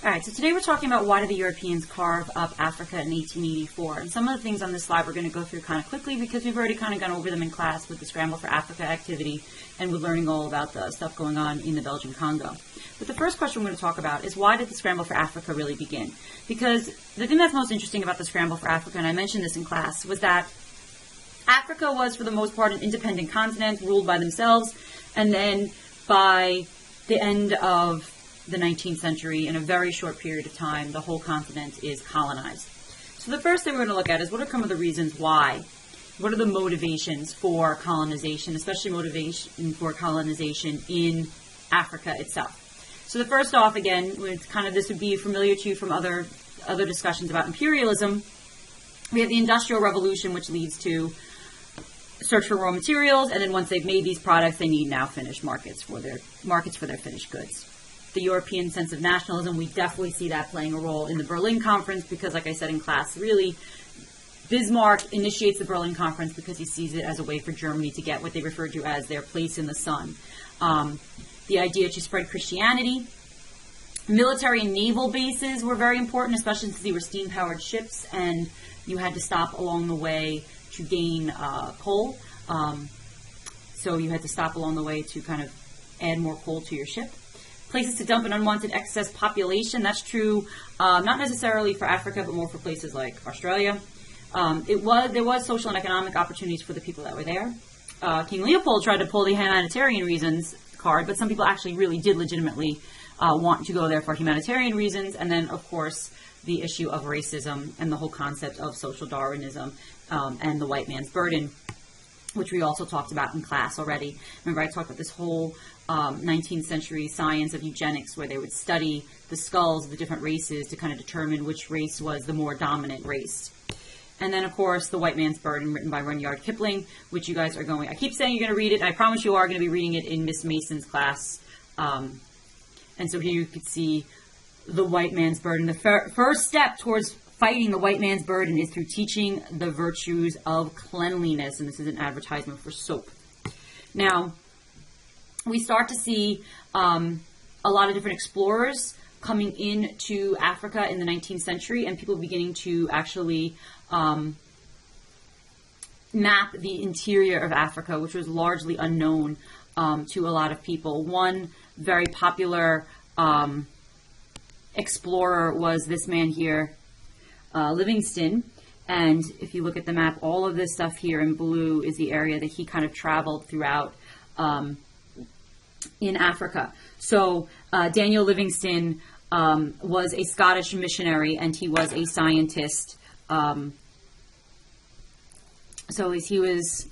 All right, so today we're talking about why did the Europeans carve up Africa in 1884. And some of the things on this slide we're going to go through kind of quickly because we've already kind of gone over them in class with the Scramble for Africa activity and with learning all about the stuff going on in the Belgian Congo. But the first question we're going to talk about is why did the Scramble for Africa really begin? Because the thing that's most interesting about the Scramble for Africa, and I mentioned this in class, was that Africa was for the most part an independent continent ruled by themselves, and then by the end of the 19th century, in a very short period of time, the whole continent is colonized. So the first thing we're going to look at is what are some of the reasons why? What are the motivations for colonization, especially motivation for colonization in Africa itself? So the first off, again, this would be familiar to you from other discussions about imperialism. We have the Industrial Revolution, which leads to search for raw materials, and then once they've made these products, they need now finished markets for their finished goods. The European sense of nationalism, we definitely see that playing a role in the Berlin Conference because, like I said in class, really, Bismarck initiates the Berlin Conference because he sees it as a way for Germany to get what they refer to as their place in the sun. The idea to spread Christianity. Military and naval bases were very important, especially since they were steam-powered ships, and you had to stop along the way to gain coal. So you had to stop along the way to kind of add more coal to your ship. Places to dump an unwanted excess population. That's true, not necessarily for Africa, but more for places like Australia. There was social and economic opportunities for the people that were there. King Leopold tried to pull the humanitarian reasons card, but some people actually really did legitimately want to go there for humanitarian reasons. And then, of course, the issue of racism and the whole concept of social Darwinism and the white man's burden, which we also talked about in class already. Remember, I talked about this whole 19th century science of eugenics where they would study the skulls of the different races to kind of determine which race was the more dominant race. And then, of course, The White Man's Burden, written by Rudyard Kipling, which you guys are going, I keep saying you're going to read it, and I promise you are going to be reading it in Miss Mason's class. And so here you could see The White Man's Burden. The first step towards fighting the white man's burden is through teaching the virtues of cleanliness, and this is an advertisement for soap. Now, we start to see a lot of different explorers coming into Africa in the 19th century and people beginning to actually map the interior of Africa, which was largely unknown to a lot of people. One very popular explorer was this man here, Livingstone. And if you look at the map, all of this stuff here in blue is the area that he kind of traveled throughout in Africa. So Daniel Livingstone was a Scottish missionary, and he was a scientist. So as he was,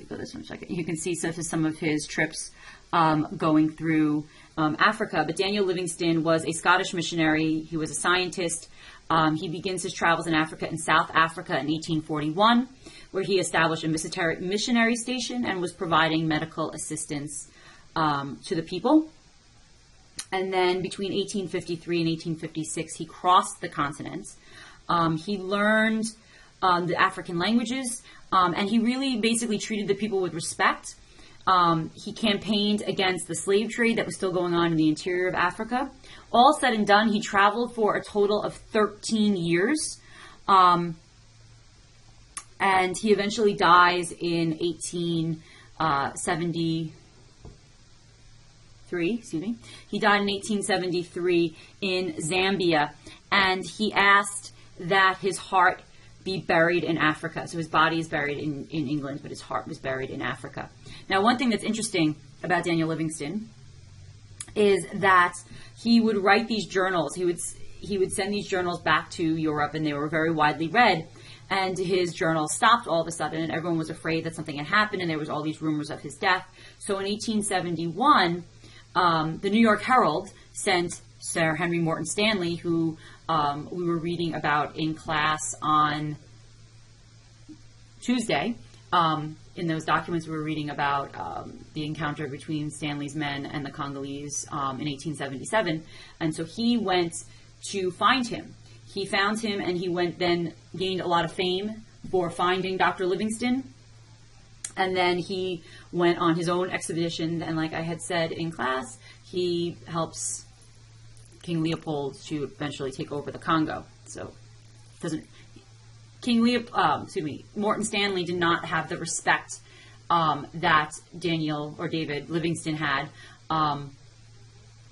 go this one a second. You can see some of his trips going through Africa. But Daniel Livingstone was a Scottish missionary. He was a scientist. He begins his travels in Africa, in South Africa, in 1841, where he established a missionary station and was providing medical assistance to the people. And then between 1853 and 1856, he crossed the continent. He learned the African languages, and he really basically treated the people with respect. He campaigned against the slave trade that was still going on in the interior of Africa. All said and done, he traveled for a total of 13 years. And he eventually dies in 1873. He died in 1873 in Zambia, and he asked that his heart be buried in Africa. So his body is buried in England, but his heart was buried in Africa. Now, one thing that's interesting about Daniel Livingstone is that he would write these journals. He would send these journals back to Europe, and they were very widely read. And his journal stopped all of a sudden, and everyone was afraid that something had happened, and there was all these rumors of his death. So in 1871, the New York Herald sent Sir Henry Morton Stanley, who we were reading about in class on Tuesday. In those documents, we were reading about the encounter between Stanley's men and the Congolese in 1877. And so he went to find him. He found him, and he then gained a lot of fame for finding Dr. Livingstone. And then he went on his own expedition, and like I had said in class, he helps King Leopold to eventually take over the Congo. So, Morton Stanley did not have the respect that Daniel or David Livingstone had.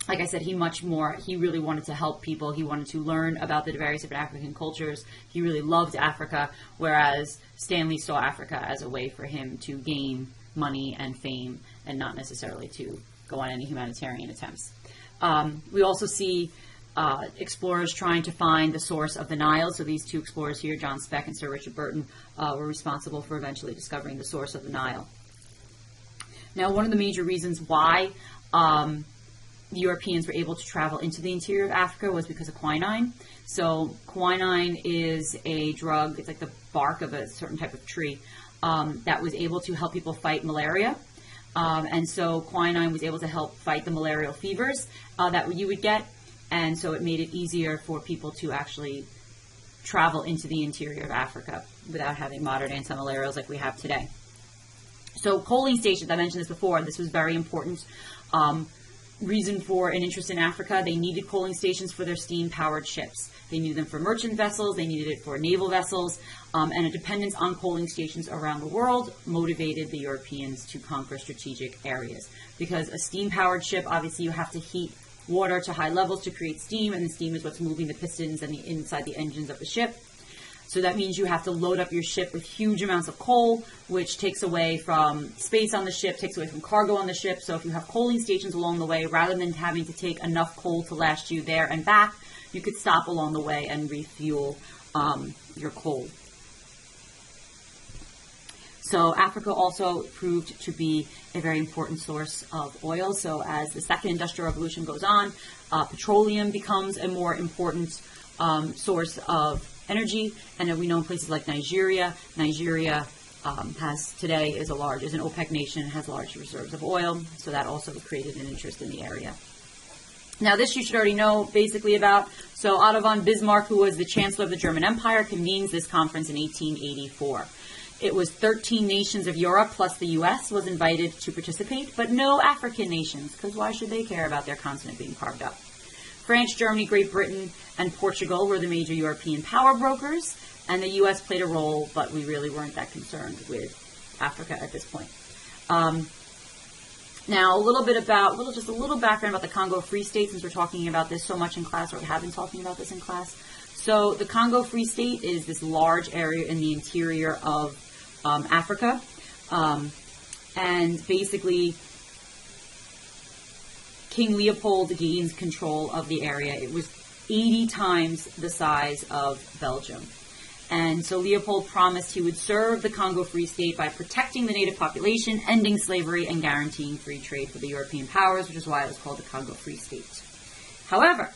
Like I said, he really wanted to help people. He wanted to learn about the various different African cultures. He really loved Africa, whereas Stanley saw Africa as a way for him to gain money and fame and not necessarily to go on any humanitarian attempts. We also see explorers trying to find the source of the Nile. So these two explorers here, John Speke and Sir Richard Burton, were responsible for eventually discovering the source of the Nile. Now, one of the major reasons why the Europeans were able to travel into the interior of Africa was because of quinine. So quinine is a drug, it's like the bark of a certain type of tree that was able to help people fight malaria. And so quinine was able to help fight the malarial fevers that you would get. And so it made it easier for people to actually travel into the interior of Africa without having modern antimalarials like we have today. So coaling stations, I mentioned this before, this was very important. Reason for an interest in Africa, they needed coaling stations for their steam-powered ships. They needed them for merchant vessels, they needed it for naval vessels, and a dependence on coaling stations around the world motivated the Europeans to conquer strategic areas. Because a steam-powered ship, obviously you have to heat water to high levels to create steam, and the steam is what's moving the pistons and inside the engines of the ship. So that means you have to load up your ship with huge amounts of coal, which takes away from space on the ship, takes away from cargo on the ship. So if you have coaling stations along the way, rather than having to take enough coal to last you there and back, you could stop along the way and refuel your coal. So Africa also proved to be a very important source of oil. So as the second industrial revolution goes on, petroleum becomes a more important source of energy, and we know in places like Nigeria is an OPEC nation, has large reserves of oil, so that also created an interest in the area. Now this you should already know basically about. So Otto von Bismarck, who was the Chancellor of the German Empire, convenes this conference in 1884. It was 13 nations of Europe plus the U.S. was invited to participate, but no African nations, because why should they care about their continent being carved up? France, Germany, Great Britain, and Portugal were the major European power brokers, and the U.S. played a role, but we really weren't that concerned with Africa at this point. Now, a little background about the Congo Free State, since we're talking about this so much in class, or we have been talking about this in class. So the Congo Free State is this large area in the interior of Africa, and basically King Leopold gains control of the area. It was 80 times the size of Belgium. And so Leopold promised he would serve the Congo Free State by protecting the native population, ending slavery, and guaranteeing free trade for the European powers, which is why it was called the Congo Free State. However,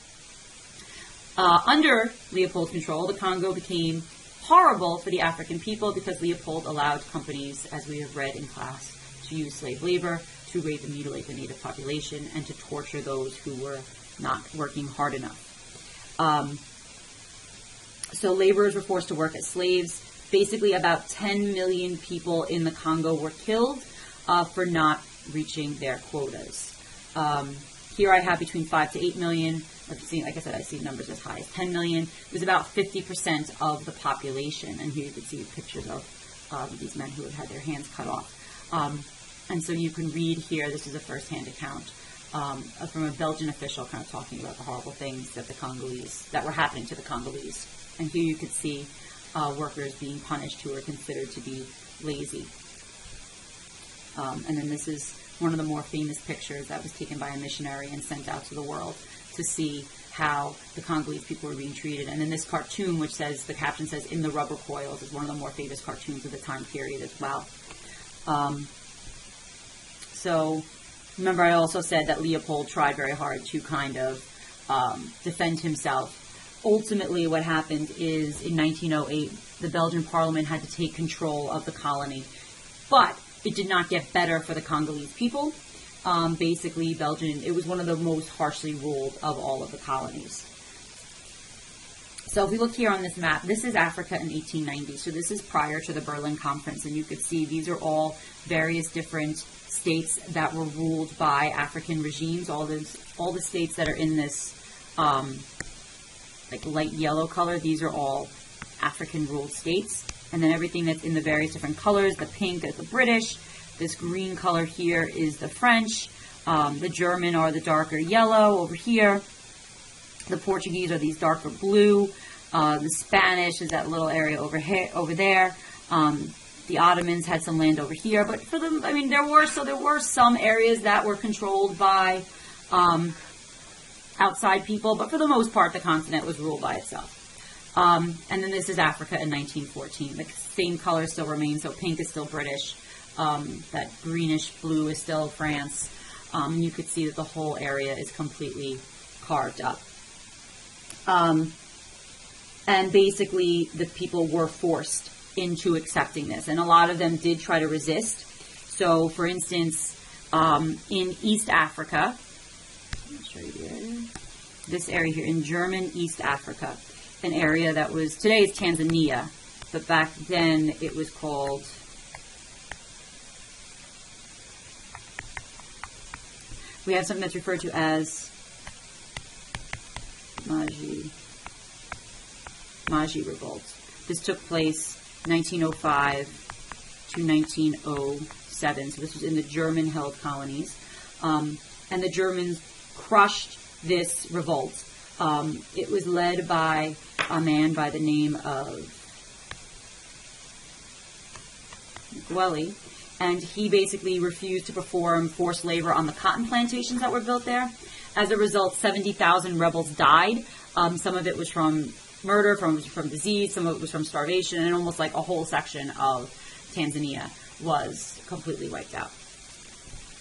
under Leopold's control, the Congo became horrible for the African people because Leopold allowed companies, as we have read in class, to use slave labor, to rape and mutilate the native population, and to torture those who were not working hard enough. So laborers were forced to work as slaves. Basically, about 10 million people in the Congo were killed for not reaching their quotas. Here I have between 5 to 8 million. Like I said, I see numbers as high as 10 million. It was about 50% of the population. And here you can see pictures of these men who had their hands cut off. And so you can read here, this is a first-hand account from a Belgian official kind of talking about the horrible things that were happening to the Congolese. And here you could see workers being punished who were considered to be lazy. And then this is one of the more famous pictures that was taken by a missionary and sent out to the world to see how the Congolese people were being treated. And then this cartoon, which says, the caption says, "In the rubber coils," is one of the more famous cartoons of the time period as well. So remember, I also said that Leopold tried very hard to kind of defend himself. Ultimately, what happened is in 1908, the Belgian parliament had to take control of the colony. But it did not get better for the Congolese people. Basically, it was one of the most harshly ruled of all of the colonies. So if we look here on this map, this is Africa in 1890. So this is prior to the Berlin Conference. And you could see these are all various different states that were ruled by African regimes. All the states that are in this like light yellow color, these are all African ruled states. And then everything that's in the various different colors, the pink is the British, this green color here is the French, the German are the darker yellow over here, the Portuguese are these darker blue, the Spanish is that little area over here, over there. The Ottomans had some land over here, but for them, I mean, there were some areas that were controlled by outside people, but for the most part, the continent was ruled by itself. And then this is Africa in 1914. The same color still remains, so pink is still British. That greenish blue is still France. You could see that the whole area is completely carved up. And basically, the people were forced into accepting this, and a lot of them did try to resist. So, for instance, in East Africa, I'll show you the area. This area here in German East Africa, an area that was, today is Tanzania, but back then it was called, we have something that's referred to as Maji Revolt. This took place 1905 to 1907, so this was in the German-held colonies, and the Germans crushed this revolt. It was led by a man by the name of Gweli, and he basically refused to perform forced labor on the cotton plantations that were built there. As a result, 70,000 rebels died. Some of it was from murder, some of it was from disease, some of it was from starvation, and almost like a whole section of Tanzania was completely wiped out.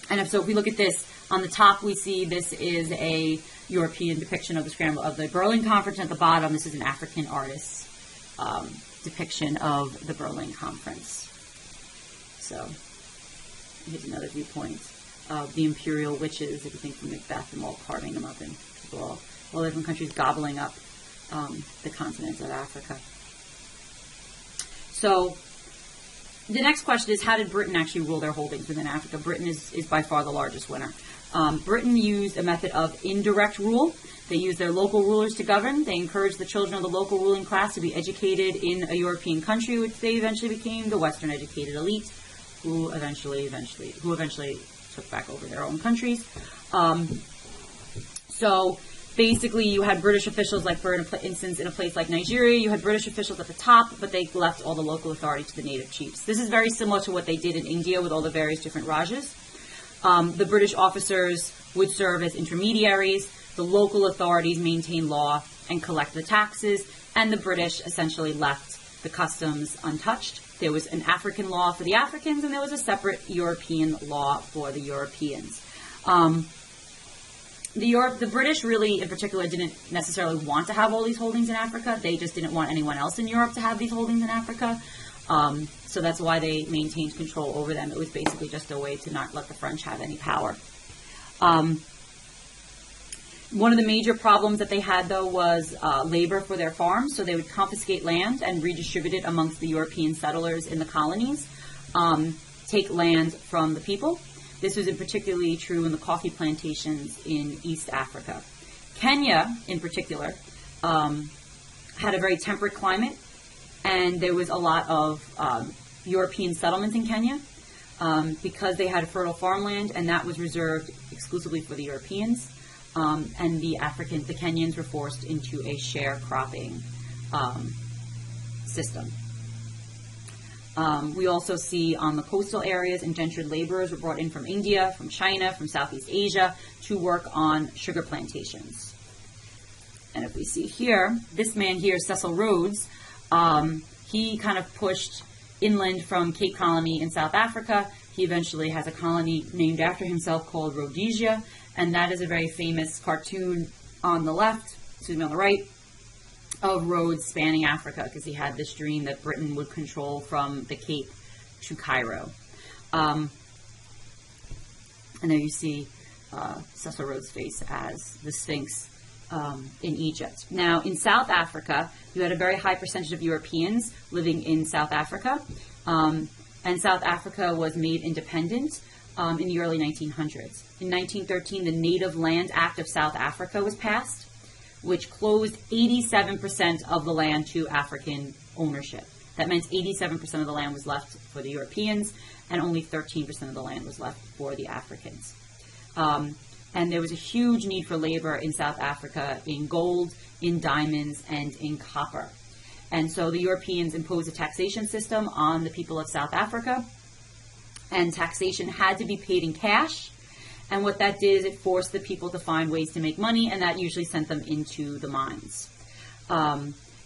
And if we look at this, on the top we see this is a European depiction of the Scramble of the Berlin Conference. At the bottom, this is an African artist's depiction of the Berlin Conference. So here's another viewpoint of the imperial witches, if you think from Macbeth, and all carving them up, and people all different countries gobbling up the continent of Africa. So the next question is, how did Britain actually rule their holdings within Africa? Britain is by far the largest winner. Britain used a method of indirect rule. They used their local rulers to govern. They encouraged the children of the local ruling class to be educated in a European country, which they eventually became the Western educated elite, who eventually took back over their own countries. So basically, you had British officials, like for instance, in a place like Nigeria, you had British officials at the top, but they left all the local authority to the native chiefs. This is very similar to what they did in India with all the various different Rajas. The British officers would serve as intermediaries, the local authorities maintain law and collect the taxes, and the British essentially left the customs untouched. There was an African law for the Africans, and there was a separate European law for the Europeans. The British really, in particular, didn't necessarily want to have all these holdings in Africa. They just didn't want anyone else in Europe to have these holdings in Africa. So that's why they maintained control over them. It was basically just a way to not let the French have any power. One of the major problems that they had, though, was labor for their farms. So they would confiscate land and redistribute it amongst the European settlers in the colonies, take land from the people. This was particularly true in the coffee plantations in East Africa. Kenya, in particular, had a very temperate climate, and there was a lot of European settlements in Kenya because they had fertile farmland, and that was reserved exclusively for the Europeans. And the Kenyans were forced into a sharecropping system. We also see on the coastal areas, indentured laborers were brought in from India, from China, from Southeast Asia to work on sugar plantations. And if we see here, this man here, Cecil Rhodes, he kind of pushed inland from Cape Colony in South Africa. He eventually has a colony named after himself called Rhodesia, and that is a very famous cartoon on the left, on the right, of Rhodes spanning Africa, because he had this dream that Britain would control from the Cape to Cairo. And there you see Cecil Rhodes' face as the Sphinx in Egypt. Now, in South Africa, you had a very high percentage of Europeans living in South Africa, and South Africa was made independent in the early 1900s. In 1913, the Native Land Act of South Africa was passed, which closed 87% of the land to African ownership. That meant 87% of the land was left for the Europeans, and only 13% of the land was left for the Africans. And there was a huge need for labor in South Africa in gold, in diamonds, and in copper. And so the Europeans imposed a taxation system on the people of South Africa, and taxation had to be paid in cash. And what that did is it forced the people to find ways to make money, and that usually sent them into the mines.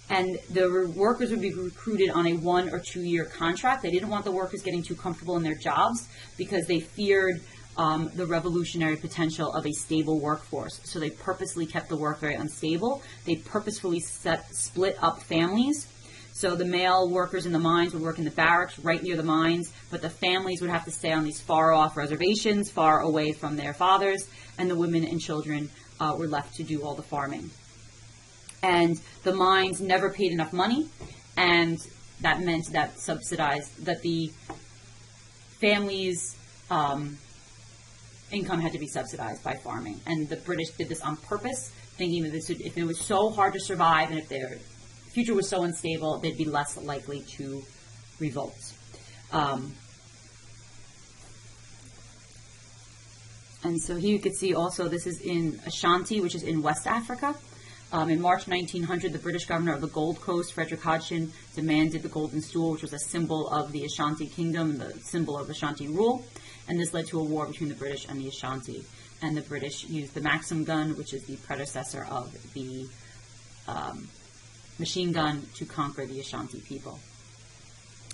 And the workers would be recruited on a 1 or 2 year contract. They didn't want the workers getting too comfortable in their jobs because they feared the revolutionary potential of a stable workforce. So they purposely kept the work very unstable. They purposefully split up families. So the male workers in the mines would work in the barracks right near the mines, but the families would have to stay on these far-off reservations, far away from their fathers, and the women and children were left to do all the farming. And the mines never paid enough money, and that meant that the families' income had to be subsidized by farming. And the British did this on purpose, thinking that if it was so hard to survive and if their future was so unstable, they'd be less likely to revolt. And so here you can see also this is in Ashanti, which is in West Africa. In March 1900, the British governor of the Gold Coast, Frederick Hodgson, demanded the golden stool, which was a symbol of the Ashanti kingdom, the symbol of Ashanti rule. And this led to a war between the British and the Ashanti. And the British used the Maxim gun, which is the predecessor of the machine gun, to conquer the Ashanti people.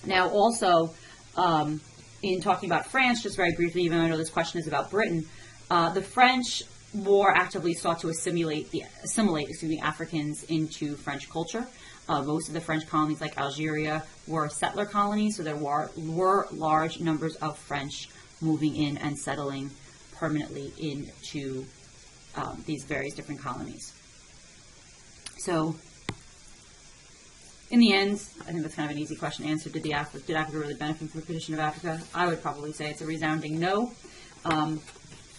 Now, also, in talking about France, just very briefly, even though I know this question is about Britain, the French more actively sought to assimilate Africans into French culture. Most of the French colonies, like Algeria, were settler colonies, so there were large numbers of French moving in and settling permanently into these various different colonies. So, in the end, I think that's kind of an easy question to answer. Did Africa really benefit from the partition of Africa? I would probably say it's a resounding no.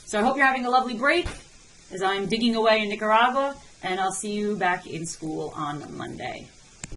So I hope you're having a lovely break as I'm digging away in Nicaragua, and I'll see you back in school on Monday.